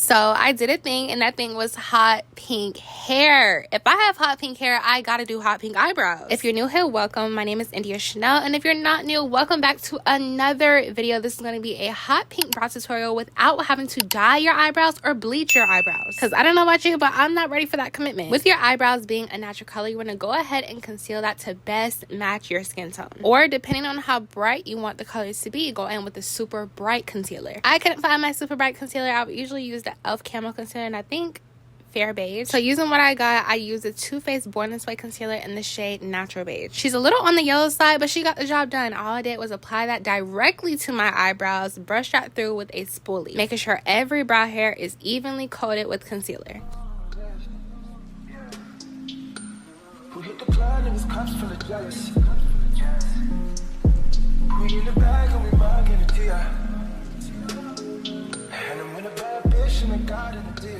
So I did a thing, and that thing was hot pink hair. If I have hot pink hair, I gotta do hot pink eyebrows. If you're new here, welcome. My name is Endyiashennel, and if you're not new, welcome back to another video. This is going to be a hot pink brow tutorial without having to dye your eyebrows or bleach your eyebrows. Because I don't know about you, but I'm not ready for that commitment. With your eyebrows being a natural color, you want to go ahead and conceal that to best match your skin tone. Or depending on how bright you want the colors to be, go in with a super bright concealer. I couldn't find my super bright concealer. I would usually use the e.l.f. Camo Concealer, and I think fair beige. So using what I got, I used the Too Faced Born This Way concealer in the shade Natural Beige. She's a little on the yellow side, but she got the job done. All I did was apply that directly to my eyebrows, brush that through with a spoolie, making sure every brow hair is evenly coated with concealer. We hit the club and his cups full of jealous. We in the bag and we mugging the deal. And I'm in a bad bitch and I got in the deal.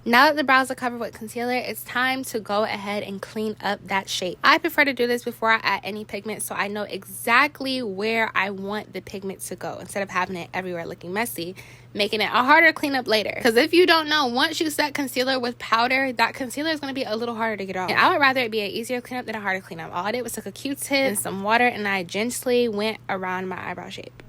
Now that the brows are covered with concealer, it's time to go ahead and clean up that shape. I prefer to do this before I add any pigment so I know exactly where I want the pigment to go instead of having it everywhere looking messy, making it a harder cleanup later. Because if you don't know, once you set concealer with powder, that concealer is going to be a little harder to get off. And I would rather it be an easier cleanup than a harder cleanup. All I did was took a Q-tip and some water and I gently went around my eyebrow shape.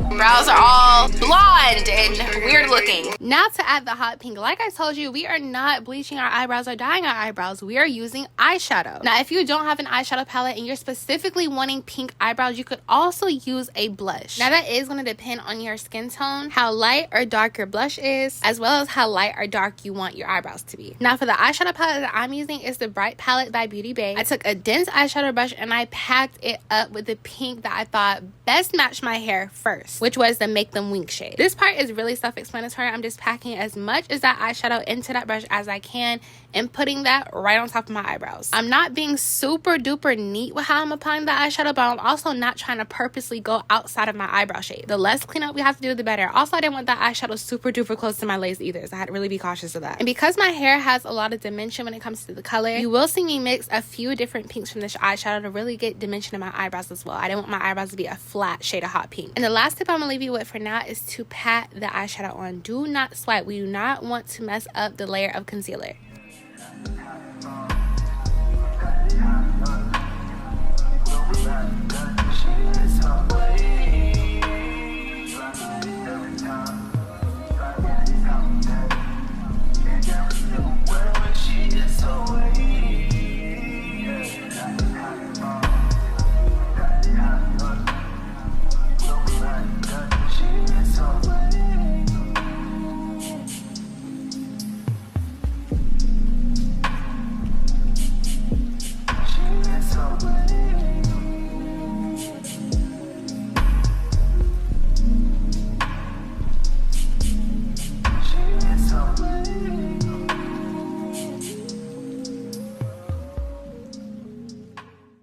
Brows are all blonde and weird looking. Now to add the hot pink, like I told you, we are not bleaching our eyebrows or dyeing our eyebrows. We are using eyeshadow. Now, if you don't have an eyeshadow palette and you're specifically wanting pink eyebrows, you could also use a blush. Now, that is going to depend on your skin tone, how light or dark your blush is, as well as how light or dark you want your eyebrows to be. Now, for the eyeshadow palette that I'm using is the Bright Palette by Beauty Bay. I took a dense eyeshadow brush and I packed it up with the pink that I thought best matched my hair first, which was the Make Them Wink shade. This part is really self-explanatory. I'm just packing as much as that eyeshadow into that brush as I can and putting that right on top of my eyebrows. I'm not being super duper neat with how I'm applying the eyeshadow, but I'm also not trying to purposely go outside of my eyebrow shape. The less cleanup we have to do, the better. Also, I didn't want that eyeshadow super duper close to my lace either, so I had to really be cautious of that. And because my hair has a lot of dimension when it comes to the color, you will see me mix a few different pinks from this eyeshadow to really get dimension in my eyebrows as well. I didn't want my eyebrows to be a flat shade of hot pink. And the last tip I'm gonna leave you with for now is to pat the eyeshadow on. Do not swipe. We do not want to mess up the layer of concealer.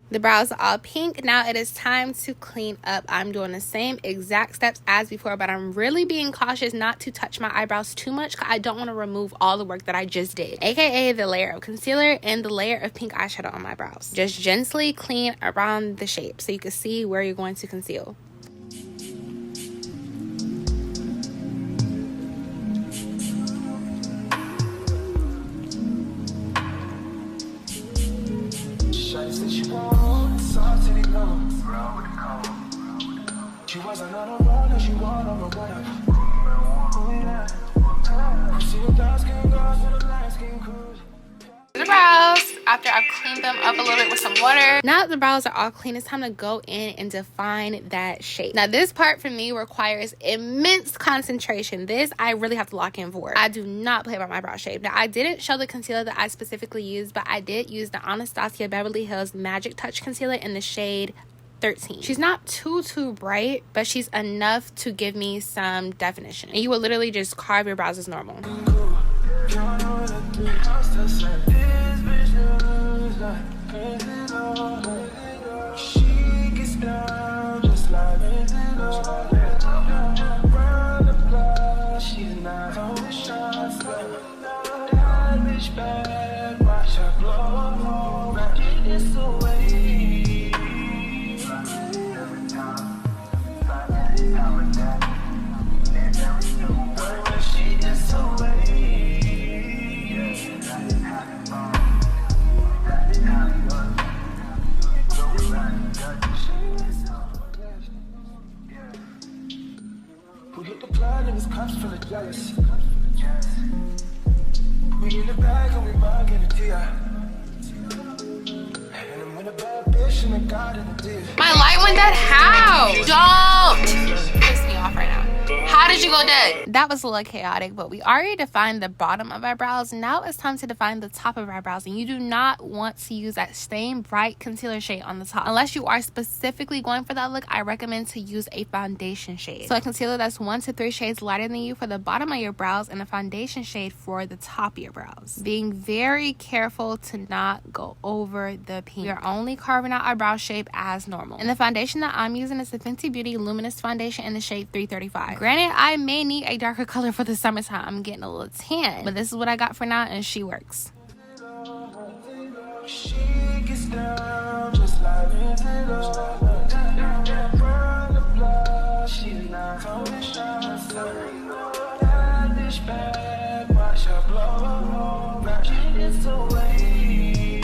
The brows are all pink. Now it is time to clean up. I'm doing the same exact steps as before, but I'm really being cautious not to touch my eyebrows too much because I don't want to remove all the work that I just did, aka the layer of concealer and the layer of pink eyeshadow on my brows. Just gently clean around the shape so you can see where you're going to conceal. She wasn't on a runner, she wanted a runner. The brows, after I've cleaned them up a little bit with some water. Now that the brows are all clean, it's time to go in and define that shape. Now, this part for me requires immense concentration. This I really have to lock in for. I do not play about my brow shape. Now, I didn't show the concealer that I specifically used, but I did use the Anastasia Beverly Hills Magic Touch Concealer in the shade 13. She's not too bright, but she's enough to give me some definition. And you will literally just carve your brows as normal. We hit the plan and this cops full of jealous. We in the bag and we bugging the TI. And I'm with a bad bitch and I got in the deal. My light went dead. How? Don't piss me off right now. How did you go dead? That was a little chaotic, but we already defined the bottom of our brows. Now it's time to define the top of our brows, and you do not want to use that same bright concealer shade on the top. Unless you are specifically going for that look, I recommend to use a foundation shade. So a concealer that's 1 to 3 shades lighter than you for the bottom of your brows, and a foundation shade for the top of your brows. Being very careful to not go over the pink. We are only carving out our brow shape as normal. And the foundation that I'm using is the Fenty Beauty Luminous Foundation in the shade 335. Granted, I may need a darker color for the summertime. I'm getting a little tan, but this is what I got for now, and she works. She gets down just like she's not coming shine. That bitch bad, watch her blow. It's away.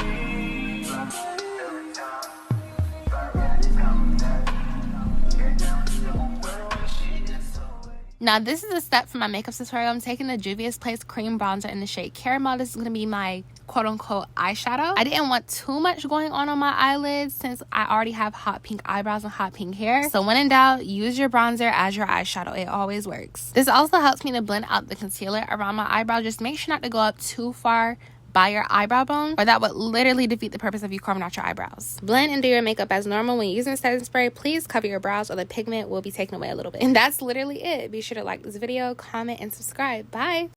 Now this is a step from my makeup tutorial. I'm taking the Juvia's Place cream bronzer in the shade Caramel. This is going to be my quote-unquote eyeshadow. I didn't want too much going on my eyelids since I already have hot pink eyebrows and hot pink hair. So when in doubt, use your bronzer as your eyeshadow. It always works. This also helps me to blend out the concealer around my eyebrow. Just make sure not to go up too far by your eyebrow bone, or that would literally defeat the purpose of you carving out your eyebrows. Blend and do your makeup as normal. When using setting spray, please cover your brows or the pigment will be taken away a little bit. And that's literally it. Be sure to like this video, comment, and subscribe. Bye.